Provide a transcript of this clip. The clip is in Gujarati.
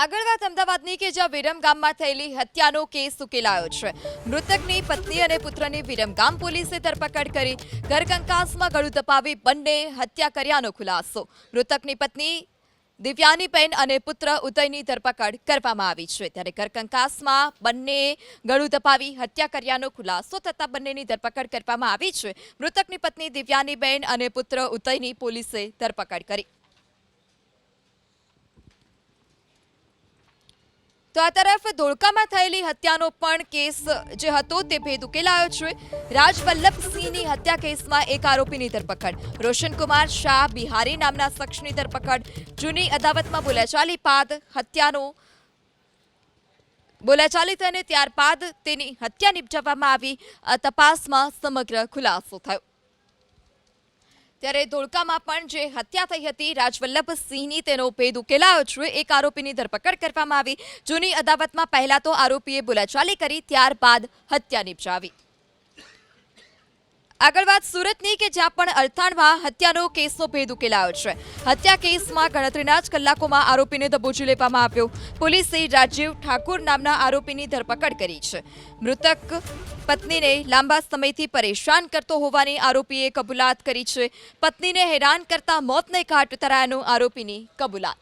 આગળ વાત અમદાવાદની કે જ્યાં વિરમગામમાં થયેલી હત્યાનો કેસ ઉકેલાયો છે। મૃતકની પત્ની અને પુત્રની વિરમગામ પોલીસે ધરપકડ કરી। ઘરકંકાસમાં ગળું દબાવી બંને હત્યા કર્યાનો ખુલાસો। મૃતકની પત્ની દિવ્યાનીબેન અને પુત્ર ઉદયની ધરપકડ કરવામાં આવી છે। ત્યારે ઘરકંકાસમાં બંને ગળું દબાવી હત્યા કર્યાનો ખુલાસો થતાં બંનેની ધરપકડ કરવામાં આવી છે। મૃતકની પત્ની દિવ્યાનીબેન અને પુત્ર ઉદયની પોલીસે ધરપકડ કરી। તો આ તરફ ધોળકામાં થયેલી હત્યાનો પણ કેસ જે હતો તે ભેદ ઉકેલાયો છે। રાજવલ્લભસિંહની હત્યા કેસમાં એક આરોપીની ધરપકડ। રોશનકુમાર શાહ બિહારી નામના શખ્સની ધરપકડ। જૂની અદાવતમાં બોલાચાલી બાદ બોલાચાલી થઈને ત્યારબાદ તેની હત્યા નિપજાવવામાં આવી। તપાસમાં સમગ્ર ખુલાસો થયો। ત્યારે ધોળકામાં પણ જે હત્યા થઈ હતી રાજવલ્લભસિંહની તેનો ભેદ ઉકેલાયો છે। એક આરોપીની ધરપકડ કરવામાં આવી। જૂની અદાવતમાં પહેલા તો આરોપીએ બોલાચાલી કરી, ત્યારબાદ હત્યા નિપજાવી। આગળ વાત સુરતની કે જ્યાં પણ અરથાણમાં હત્યાનો કેસનો ભેદ ઉકેલાયો છે। હત્યા કેસમાં ગણતરીના જ કલાકોમાં આરોપીને દબોચી લેવામાં આવ્યો। પોલીસે રાજીવ ઠાકુર નામના આરોપીની ધરપકડ કરી છે। મૃતક પત્નીને લાંબા સમયથી પરેશાન કરતો હોવાની આરોપીએ કબૂલાત કરી છે। પત્નીને હેરાન કરતા મોતને ઘાટ ઉતરાયાનો આરોપીની કબૂલાત।